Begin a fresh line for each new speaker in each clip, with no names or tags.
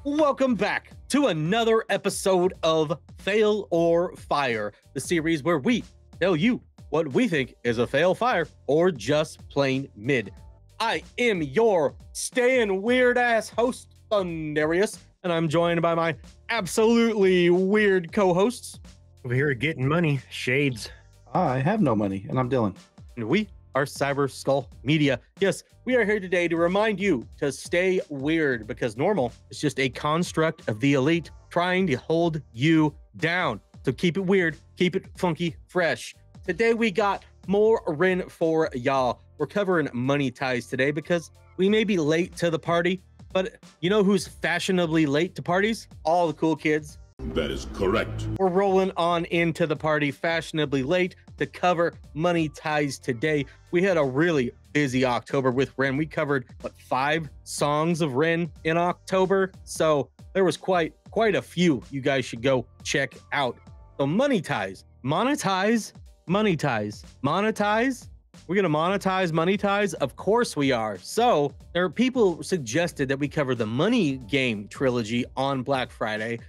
Welcome back to another episode of Fail or Fire, the series where we tell you what we think is a fail, fire, or just plain mid. I am your staying weird ass host, Thundarius, and I'm joined by my absolutely weird co-hosts.
Over here getting money, Shades.
I have no money, and I'm Dylan.
And we are Cyber Skull Media. Yes, we are here today to remind you to stay weird because normal is just a construct of the elite trying to hold you down. So keep it weird, keep it funky, fresh. Today we got more Ren for y'all. We're covering money ties today because we may be late to the party, but you know who's fashionably late to parties? All the cool kids.
That is correct.
We're rolling on into the party fashionably late to cover money ties today. We had a really busy October with Ren. We covered, 5 songs of Ren in October? So there was quite a few you guys should go check out. So money ties, monetize, money ties, monetize. We're going to monetize money ties? Of course we are. So there are people suggested that we cover the Money Game trilogy on Black Friday.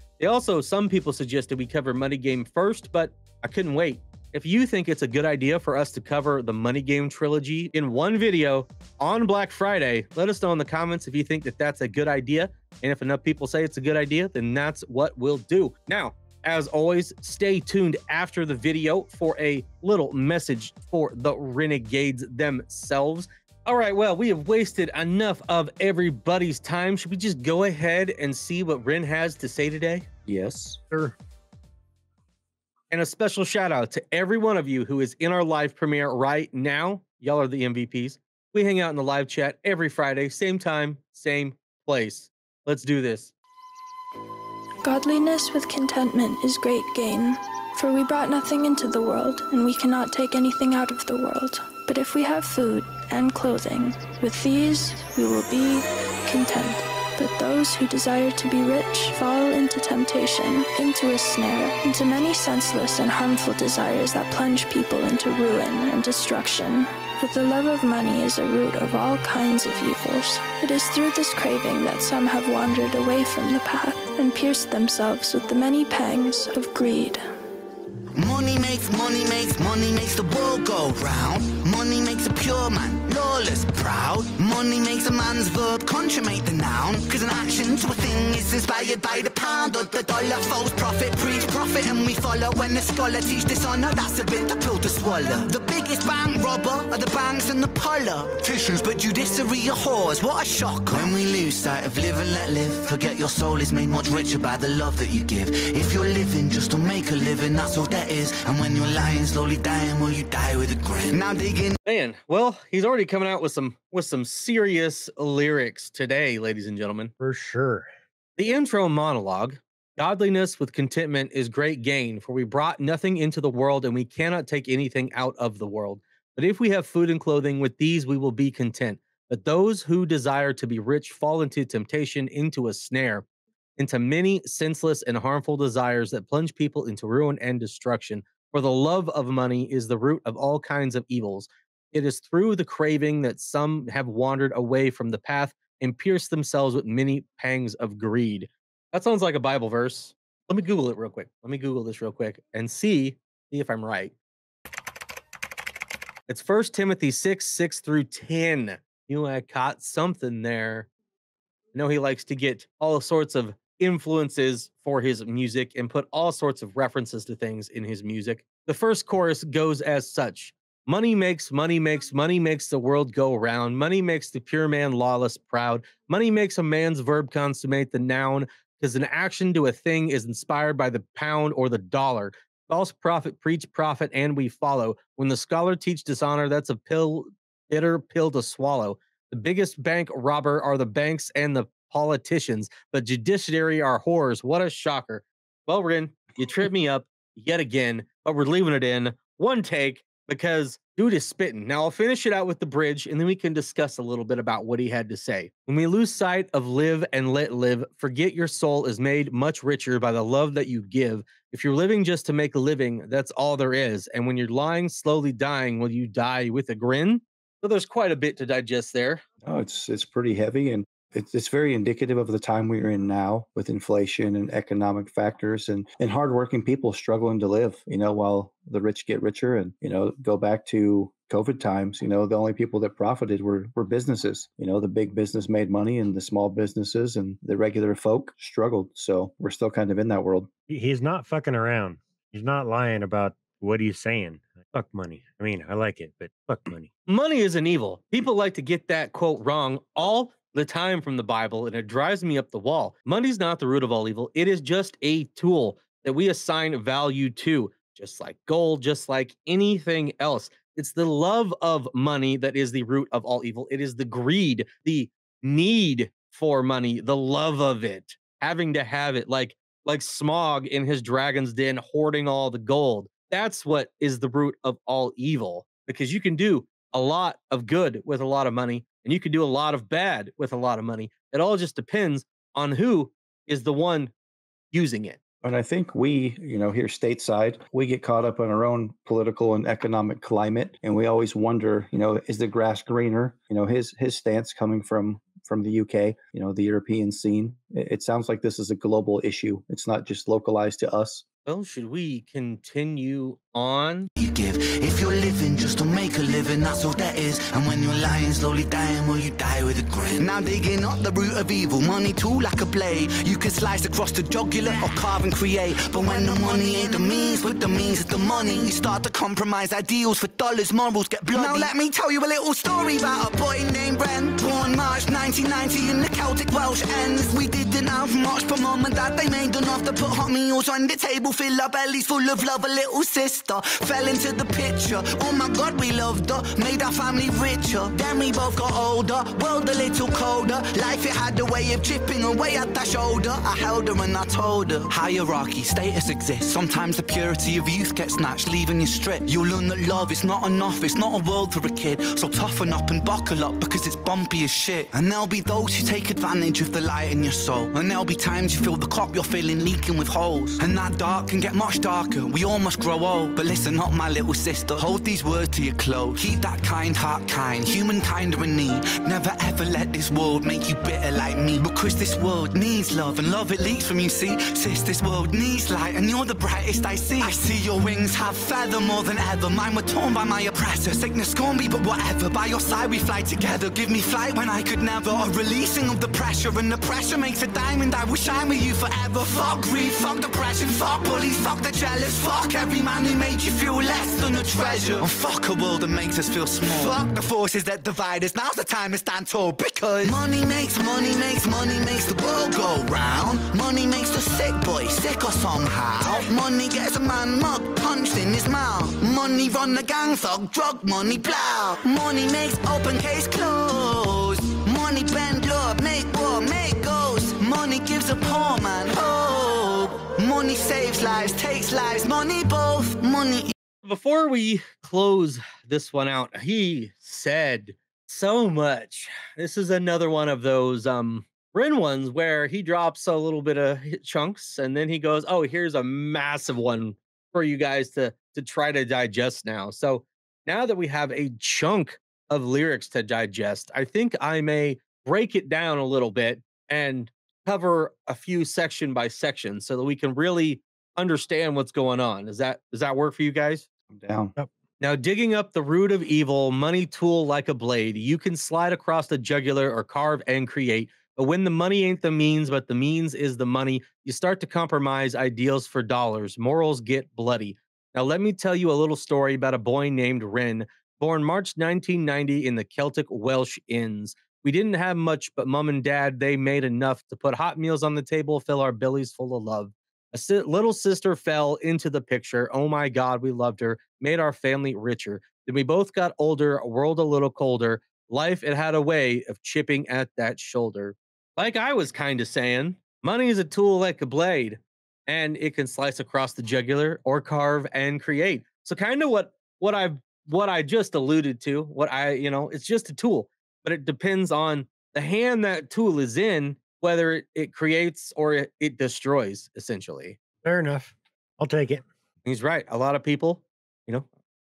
Some people suggested we cover Money Game first, but I couldn't wait. If you think it's a good idea for us to cover the Money Game trilogy in one video on Black Friday, let us know in the comments if you think that that's a good idea. And if enough people say it's a good idea, then that's what we'll do. Now, as always, stay tuned after the video for a little message for the Renegades themselves. All right, well, we have wasted enough of everybody's time. Should we just go ahead and see what Ren has to say today?
Yes.
Sure.
And a special shout out to every one of you who is in our live premiere right now. Y'all are the MVPs. We hang out in the live chat every Friday, same time, same place. Let's do this.
Godliness with contentment is great gain, for we brought nothing into the world, and we cannot take anything out of the world. But if we have food and clothing, with these we will be content. But those who desire to be rich fall into temptation, into a snare, into many senseless and harmful desires that plunge people into ruin and destruction. For the love of money is a root of all kinds of evils. It is through this craving that some have wandered away from the path and pierced themselves with the many pangs of greed.
Money makes the world go round. Money makes a pure man lawless, proud. Money makes a man's verb consummate the noun. Cause an action to a thing is inspired by the pound or the dollar. False prophet, preach profit and we follow. When the scholar teach dishonor, that's a bit the pill to swallow. The biggest bank robber are the banks and the politicians, but judiciary are whores, what a shock. When we lose sight of live and let live, forget your soul is made much richer by the love that you give. If you're living just to make a living, that's all that is. And when you're lying, slowly dying, will you die with a grin? Now digging.
Man, well, he's already coming out with some serious lyrics today, ladies and gentlemen.
For sure.
The intro monologue, godliness with contentment is great gain, for we brought nothing into the world and we cannot take anything out of the world. But if we have food and clothing, with these we will be content. But those who desire to be rich fall into temptation, into a snare, into many senseless and harmful desires that plunge people into ruin and destruction. For the love of money is the root of all kinds of evils. It is through the craving that some have wandered away from the path and pierced themselves with many pangs of greed. That sounds like a Bible verse. Let me Google it real quick. Let me Google this real quick and see if I'm right. It's 1 Timothy 6 through 10. I caught something there. I know he likes to get all sorts of influences for his music and put all sorts of references to things in his music. The first chorus goes as such. Money makes the world go round. Money makes the pure man lawless proud. Money makes a man's verb consummate the noun, because an action to a thing is inspired by the pound or the dollar. False prophet preach profit and we follow. When the scholar teach dishonor, that's a bitter pill to swallow. The biggest bank robber are the banks and the politicians, but judiciary are whores. What a shocker. Well, Ren, you tripped me up yet again, but we're leaving it in one take because dude is spitting. Now I'll finish it out with the bridge and then we can discuss a little bit about what he had to say. When we lose sight of live and let live, forget your soul is made much richer by the love that you give. If you're living just to make a living, that's all there is. And when you're lying, slowly dying, will you die with a grin? So there's quite a bit to digest there.
Oh, it's pretty heavy. And It's very indicative of the time we're in now with inflation and economic factors and hardworking people struggling to live, while the rich get richer. And, go back to COVID times, the only people that profited were businesses. The big business made money and the small businesses and the regular folk struggled. So we're still kind of in that world.
He's not fucking around. He's not lying about what he's saying. Fuck money. I mean, I like it, but fuck money.
Money is an evil. People like to get that quote wrong all the time from the Bible, and it drives me up the wall. Money's not the root of all evil. It is just a tool that we assign value to, just like gold, just like anything else. It's the love of money that is the root of all evil. It is the greed, the need for money, the love of it, having to have it, like Smog in his dragon's den, hoarding all the gold. That's what is the root of all evil, because you can do a lot of good with a lot of money, and you can do a lot of bad with a lot of money. It all just depends on who is the one using it.
And I think we, here stateside, we get caught up in our own political and economic climate, and we always wonder, is the grass greener? His stance coming from the UK, the European scene. It sounds like this is a global issue. It's not just localized to us.
Well, should we continue on?
You give if you're living just to make a living, that's all that is. And when you're lying, slowly dying, well, you die with a grin. Now digging up the root of evil, money too like a blade. You can slice across the jugular or carve and create. But when the money ain't the means, with the means is the money, you start to compromise ideals for dollars, morals get bloody. Now let me tell you a little story about a boy named Bren, born March 1990 in the Celtic Welsh ends. We didn't have much, but mum and dad, they made enough to put hot meals on the table, fill our bellies full of love. A little sister fell into the picture. Oh my God, we loved her, made our family richer. Then we both got older, world a little colder. Life, it had a way of chipping away at that shoulder. I held her and I told her, hierarchy, status exists. Sometimes the purity of youth gets snatched, leaving you stripped. You'll learn that love is not enough, it's not a world for a kid. So toughen up and buckle up, because it's bumpy as shit. And there'll be those who take advantage of the light in your soul. And there'll be times you feel the cup you're filling leaking with holes. And that dark can get much darker, we all must grow old. But listen up, my little sister, hold these words to your close. Keep that kind heart kind, humankind are in need. Never ever let this world make you bitter like me, because this world needs love, and love it leaks from you, see. Sis, this world needs light, and you're the brightest I see. I see your wings have feather more than ever. Mine were torn by my oppressor. Sickness scorn me, but whatever. By your side we fly together. Give me flight when I could never. A releasing of the pressure, and the pressure makes a diamond. I will shine with you forever. Fuck greed, fuck depression, fuck bullies, fuck the jealous. Fuck every man who made you feel less than a treasure. And fuck a world that makes us feel small. Fuck the forces that divide us. Now's the time to stand tall, because money makes the world go round. Money makes the sick boy sicker somehow. Money gets a man mug punched in his mouth. Money run the gang, thug, drug money plow. Money makes open case close. Money bend love, make war, make ghosts. Money gives a poor man hope. Money saves lives, takes lives. Money both. Money.
Before we close this one out, he said so much. This is another one of those Rin ones where he drops a little bit of chunks and then he goes, "Oh, here's a massive one for you guys to try to digest now." So now that we have a chunk of lyrics to digest, I think I may break it down a little bit and cover a few section by section so that we can really understand what's going on. Does that work for you guys?
I'm down.
Yep.
Now, digging up the root of evil, money tool like a blade, you can slide across the jugular or carve and create. But when the money ain't the means, but the means is the money, you start to compromise ideals for dollars. Morals get bloody. Now, let me tell you a little story about a boy named Rin, born March 1990 in the Celtic Welsh Inns. We didn't have much, but mom and dad, they made enough to put hot meals on the table, fill our bellies full of love. Little sister fell into the picture. Oh my God, we loved her, made our family richer. Then we both got older, a world a little colder. Life, it had a way of chipping at that shoulder. Like I was kind of saying, money is a tool like a blade, and it can slice across the jugular or carve and create. So kind of what I just alluded to, it's just a tool, but it depends on the hand that tool is in, whether it creates or it destroys, essentially.
Fair enough. I'll take it.
He's right. A lot of people,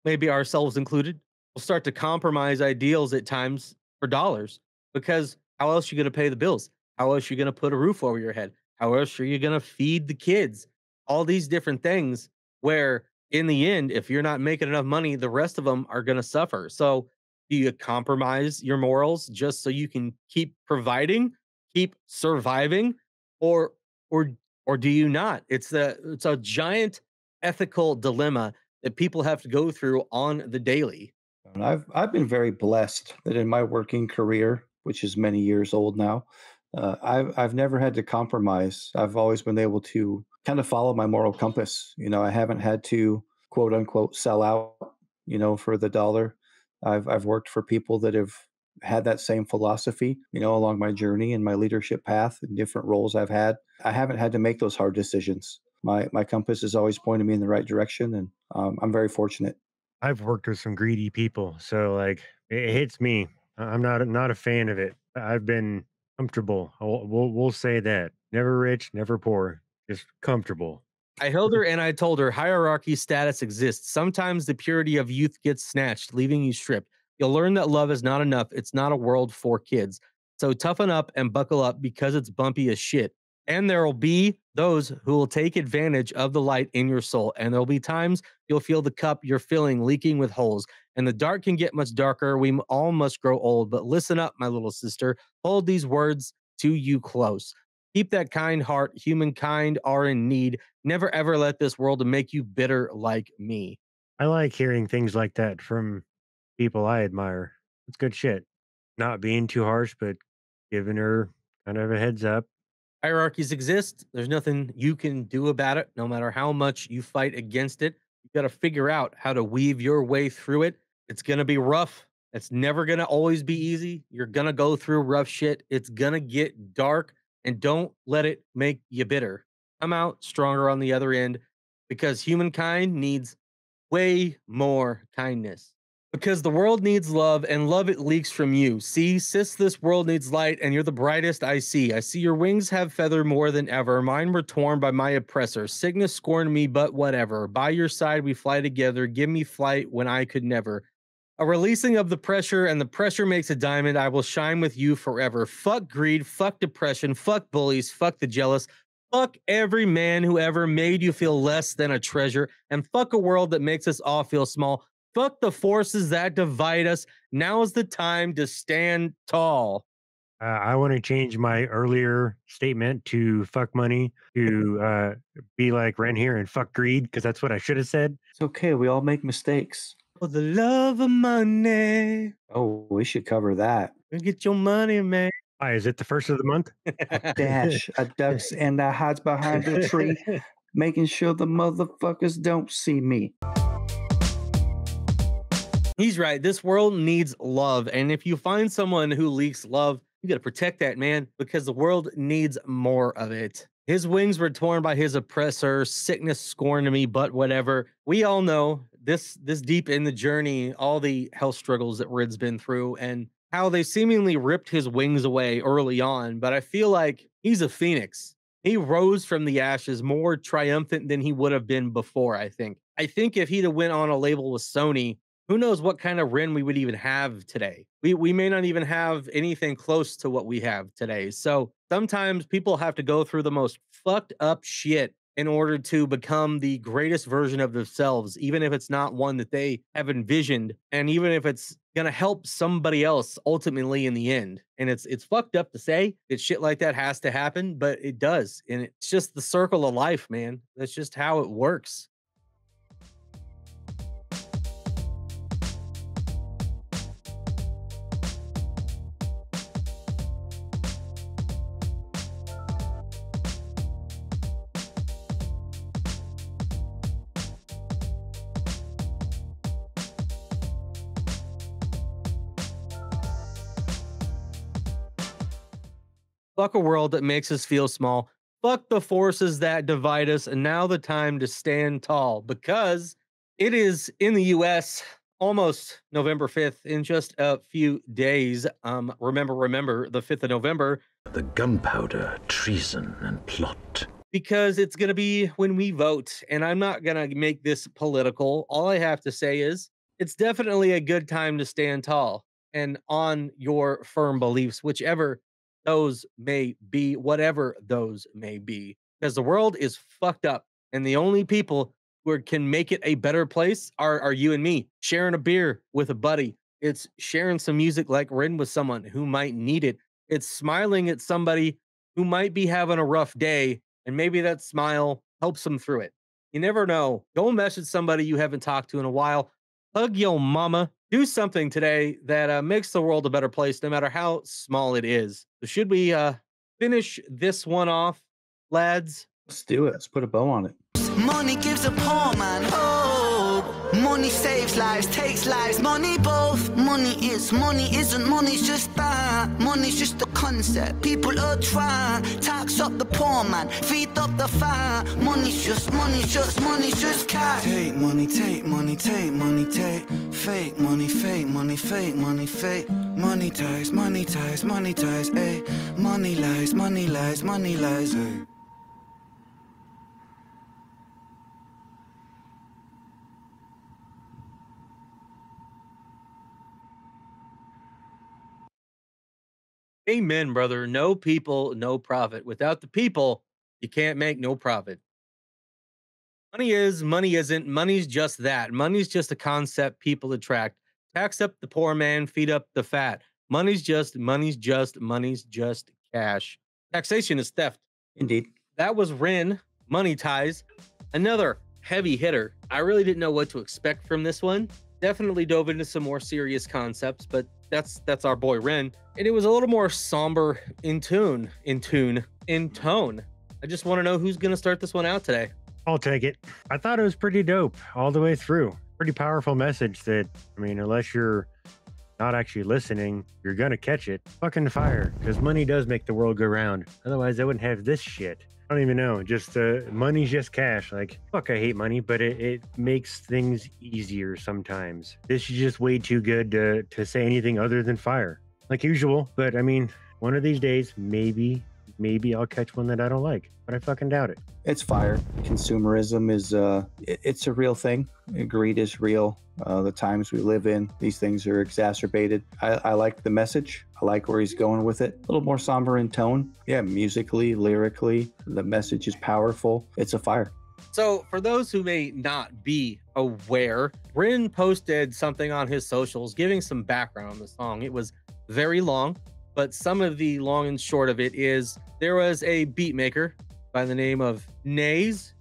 maybe ourselves included, will start to compromise ideals at times for dollars, because How else you going to pay the bills? How else you going to put a roof over your head? How else are you going to feed the kids? All these different things where in the end, if you're not making enough money, the rest of them are going to suffer. So do you compromise your morals just so you can keep providing, keep surviving, or or or do you not? It's a giant ethical dilemma that people have to go through on the daily.
And I've been very blessed that in my working career, which is many years old now, I've never had to compromise. I've always been able to kind of follow my moral compass. I haven't had to quote unquote sell out, for the dollar. I've worked for people that have had that same philosophy, along my journey and my leadership path and different roles I've had. I haven't had to make those hard decisions. My compass has always pointed me in the right direction, and I'm very fortunate.
I've worked with some greedy people, so like it hits me. I'm not a fan of it. I've been comfortable. We'll say that. Never rich, never poor, just comfortable.
I held her and I told her hierarchy status exists. Sometimes the purity of youth gets snatched, leaving you stripped. You'll learn that love is not enough. It's not a world for kids. So toughen up and buckle up because it's bumpy as shit. And there will be those who will take advantage of the light in your soul. And there'll be times you'll feel the cup you're filling leaking with holes. And the dark can get much darker. All must grow old. But listen up, my little sister. Hold these words to you close. Keep that kind heart. Humankind are in need. Never ever let this world make you bitter like me.
I like hearing things like that from people I admire. It's good shit. Not being too harsh, but giving her kind of a heads up.
Hierarchies exist. There's nothing you can do about it, no matter how much you fight against it. You got to figure out how to weave your way through it. It's going to be rough. It's never going to always be easy. You're going to go through rough shit. It's going to get dark, and don't let it make you bitter. Come out stronger on the other end because humankind needs way more kindness. Because the world needs love, and love it leaks from you. See, sis, this world needs light, and you're the brightest I see. I see your wings have feather more than ever. Mine were torn by my oppressor. Sickness scorned me, but whatever. By your side we fly together. Give me flight when I could never. A releasing of the pressure, and the pressure makes a diamond. I will shine with you forever. Fuck greed, fuck depression, fuck bullies, fuck the jealous. Fuck every man who ever made you feel less than a treasure, and fuck a world that makes us all feel small. Fuck the forces that divide us. Now is the time to stand tall.
I want to change my earlier statement to fuck money to be like Ren here and fuck greed because that's what I should have said.
It's okay. We all make mistakes.
For the love of money.
Oh, we should cover that.
Get your money, man.
Why, is it the first of the month?
Dash a ducks and I hides behind a tree, making sure the motherfuckers don't see me.
He's right. This world needs love. And if you find someone who leaks love, you got to protect that, man, because the world needs more of it. His wings were torn by his oppressor. Sickness scorned me, but whatever. We all know this deep in the journey, all the health struggles that Red's been through and how they seemingly ripped his wings away early on. But I feel like he's a phoenix. He rose from the ashes more triumphant than he would have been before, I think. I think if he'd have went on a label with Sony, who knows what kind of Ren we would even have today. We may not even have anything close to what we have today. So sometimes people have to go through the most fucked up shit in order to become the greatest version of themselves, even if it's not one that they have envisioned, and even if it's gonna help somebody else ultimately in the end. And it's fucked up to say that shit like that has to happen, but it does. And it's just the circle of life, man. That's just how it works. Fuck a world that makes us feel small. Fuck the forces that divide us. And now the time to stand tall because it is in the US almost November 5th in just a few days. Remember the 5th of November.
The gunpowder, treason, and plot.
Because it's going to be when we vote. And I'm not going to make this political. All I have to say is it's definitely a good time to stand tall and on your firm beliefs, whichever those may be, whatever those may be. Because the world is fucked up. And the only people who can make it a better place are you and me, sharing a beer with a buddy. It's sharing some music like Rin with someone who might need it. It's smiling at somebody who might be having a rough day, and maybe that smile helps them through it. You never know. Go message somebody you haven't talked to in a while. Hug your mama. Do something today that makes the world a better place, no matter how small it is. So should we finish this one off, lads?
Let's do it. Let's put a bow on it.
Money gives a poor man hope. Money saves lives, takes lives. Money both. Money isn't. Money's just that. Money's just a concept. People are trying. Tax up the poor man, feed up the fire. Money's just cash. Take money, take money, take money, take. Fake money, fake money, fake money, fake. Money ties, money ties, money ties, eh. Money lies, money lies, money lies, eh.
Amen, brother. No people, no profit. Without the people, you can't make no profit. Money is, money isn't. Money's just that. Money's just a concept people attract. Tax up the poor man, feed up the fat. Money's just cash. Taxation is theft.
Indeed.
That was Rin, Money Ties. Another heavy hitter. I really didn't know what to expect from this one. Definitely dove into some more serious concepts, but that's our boy Rin. And it was a little more somber in tone. I just want to know who's going to start this one out today.
I'll take it. I thought it was pretty dope all the way through. Pretty powerful message that, I mean, unless you're not actually listening, you're going to catch it. Fucking fire. Because money does make the world go round. Otherwise, I wouldn't have this shit. I don't even know. Just money's just cash. Like, fuck, I hate money, but it makes things easier sometimes. This is just way too good to say anything other than fire. Like usual. But I mean, one of these days, maybe I'll catch one that I don't like, but I fucking doubt it.
It's fire. Consumerism is it's a real thing. Greed is real. The times we live in, these things are exacerbated. I like the message. I like where he's going with it. A little more somber in tone. Yeah, musically, lyrically, the message is powerful. It's a fire.
So for those who may not be aware, Rin posted something on his socials giving some background on the song. It was very long, but some of the long and short of it is there was a beat maker by the name of Naz,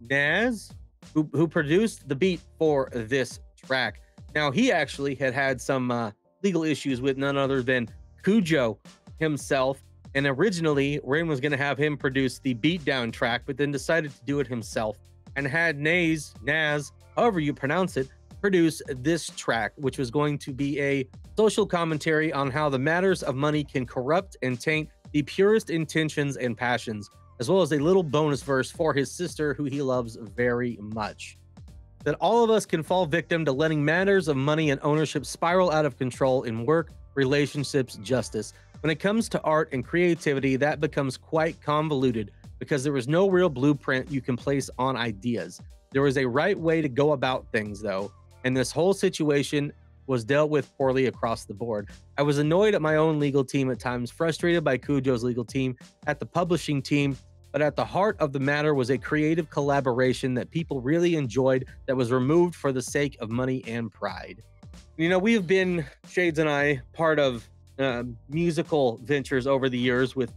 who produced the beat for this track. Now, he actually had some legal issues with none other than Cujo himself. And originally, Rin was going to have him produce the beatdown track, but then decided to do it himself and had Naz, however you pronounce it, produce this track, which was going to be a social commentary on how the matters of money can corrupt and taint the purest intentions and passions, as well as a little bonus verse for his sister, who he loves very much. That all of us can fall victim to letting matters of money and ownership spiral out of control in work, relationships, justice. When it comes to art and creativity, that becomes quite convoluted because there is no real blueprint you can place on ideas. There is a right way to go about things, though, and this whole situation was dealt with poorly across the board. I was annoyed at my own legal team at times, frustrated by Cujo's legal team, at the publishing team, but at the heart of the matter was a creative collaboration that people really enjoyed that was removed for the sake of money and pride. You know, we've been, Shades and I, part of musical ventures over the years with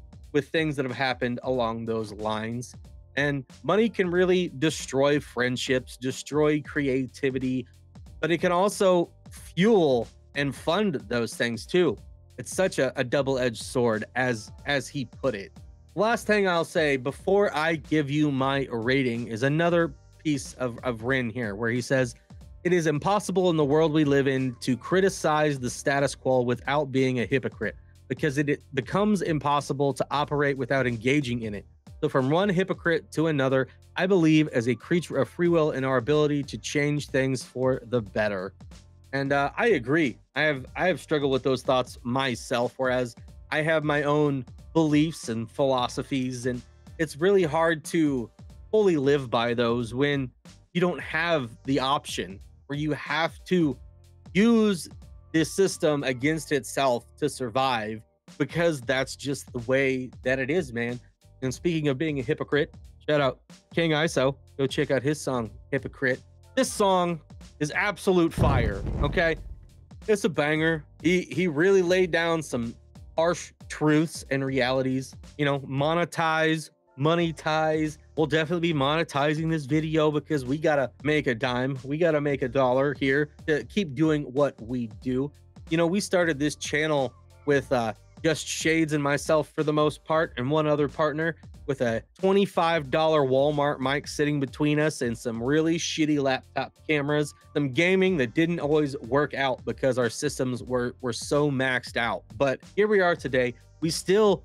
things that have happened along those lines. And money can really destroy friendships, destroy creativity, but it can also fuel and fund those things too. It's such a double-edged sword, as he put it. Last thing I'll say before I give you my rating is another piece of Rin here, where he says, it is impossible in the world we live in to criticize the status quo without being a hypocrite, because it becomes impossible to operate without engaging in it. So from one hypocrite to another, I believe as a creature of free will in our ability to change things for the better. And I agree. I have struggled with those thoughts myself, whereas I have my own beliefs and philosophies, and it's really hard to fully live by those when you don't have the option, where you have to use this system against itself to survive. because that's just the way that it is, man. And speaking of being a hypocrite, shout out King ISO. Go check out his song, Hypocrite. This song is absolute fire, okay? It's a banger. He really laid down some harsh truths and realities. You know, monetize. We'll definitely be monetizing this video because we gotta make a dime. We gotta make $1 here to keep doing what we do. You know, we started this channel with just Shades and myself for the most part, and one other partner, with a $25 Walmart mic sitting between us and some really shitty laptop cameras, some gaming that didn't always work out because our systems were so maxed out. But here we are today. We still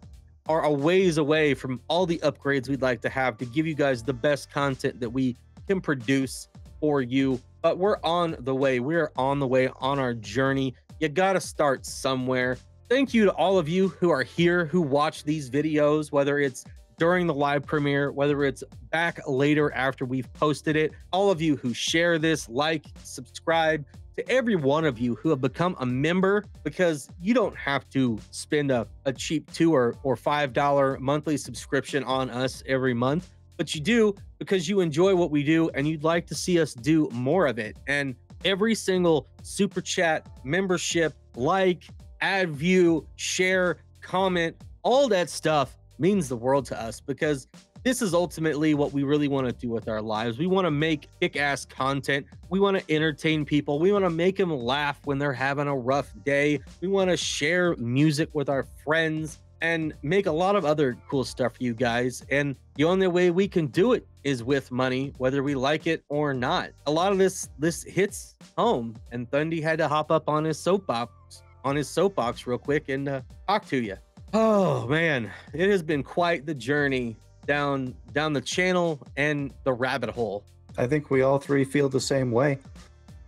are a ways away from all the upgrades we'd like to have to give you guys the best content that we can produce for you. But we're on the way. We're on the way on our journey. You gotta start somewhere. Thank you to all of you who are here, who watch these videos, whether it's during the live premiere, whether it's back later after we've posted it. All of you who share this, like, subscribe, to every one of you who have become a member, because you don't have to spend a cheap $2 or $5 monthly subscription on us every month, but you do because you enjoy what we do and you'd like to see us do more of it. And every single super chat, membership, like, add view, share, comment, all that stuff means the world to us, because this is ultimately what we really want to do with our lives. We want to make kick-ass content. We want to entertain people. We want to make them laugh when they're having a rough day. We want to share music with our friends and make a lot of other cool stuff for you guys. And the only way we can do it is with money, whether we like it or not. A lot of this hits home, and Thundy had to hop up on his soapbox real quick and talk to you. Oh man, it has been quite the journey down the channel and the rabbit hole.
I think we all three feel the same way.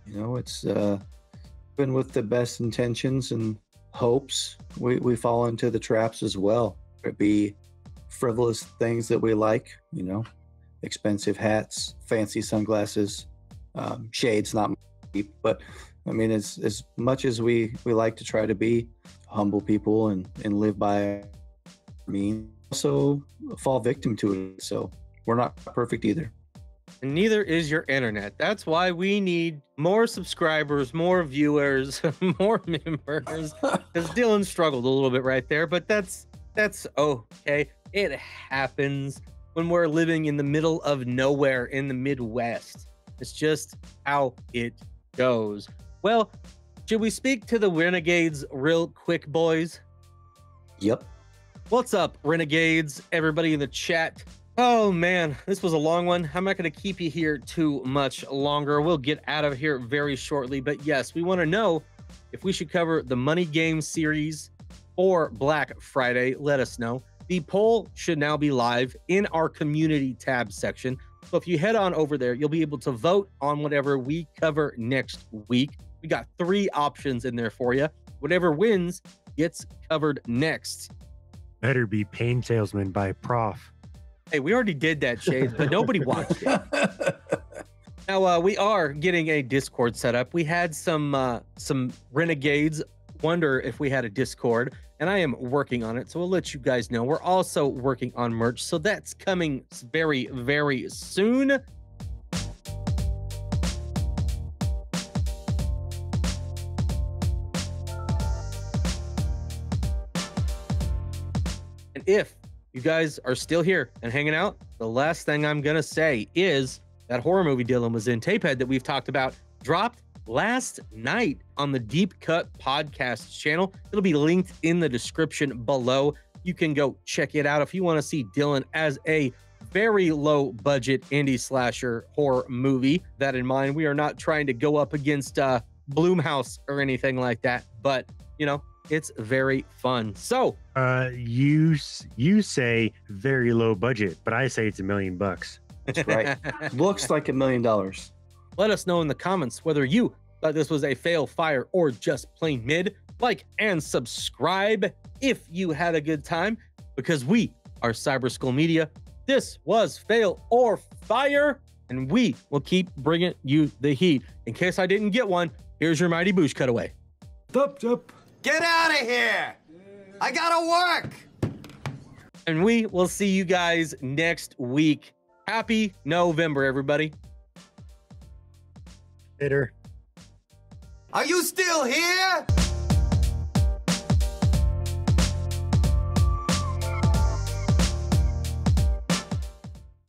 You know, it's been with the best intentions and hopes. We fall into the traps as well. It be frivolous things that we like, you know, expensive hats, fancy sunglasses, shades, not cheap, but I mean, as much as we like to try to be humble people and live by means, also fall victim to it. So we're not perfect either.
And neither is your internet. That's why we need more subscribers, more viewers, more members. Because Dylan struggled a little bit right there, but that's okay. It happens when we're living in the middle of nowhere in the Midwest. It's just how it goes. Well, should we speak to the Renegades real quick, boys?
Yep.
What's up, Renegades? Everybody in the chat. Oh man, this was a long one. I'm not going to keep you here too much longer. We'll get out of here very shortly. But yes, we want to know if we should cover the Money Game series or Black Friday. Let us know. The poll should now be live in our community tab section. So if you head on over there, you'll be able to vote on whatever we cover next week. We got 3 options in there for you. Whatever wins gets covered next.
Better be Pain Salesman by Prof.
Hey, we already did that, Shades, but nobody watched it. Now, we are getting a Discord set up. We had some Renegades wonder if we had a Discord, and I am working on it, so we'll let you guys know. We're also working on merch, so that's coming very, very soon. And if you guys are still here and hanging out, the last thing I'm gonna say is that horror movie Dylan was in, Tapehead, that we've talked about, dropped last night on the Deep Cut podcast channel. It'll be linked in the description below. You can go check it out if you want to see Dylan as a very low budget indie slasher horror movie. That in mind, we are not trying to go up against Bloomhouse or anything like that, but you know, it's very fun. So
you say very low budget, but I say it's $1 million.
That's right. Looks like $1 million.
Let us know in the comments whether you thought this was a fail, fire, or just plain mid. Like and subscribe if you had a good time, because we are Cyber Skull Media. This was Fail or Fire, and we will keep bringing you the heat. In case I didn't get one, here's your Mighty Boosh cutaway.
Get out of here! I gotta work.
And we will see you guys next week. Happy November, everybody.
Later.
Are you still here?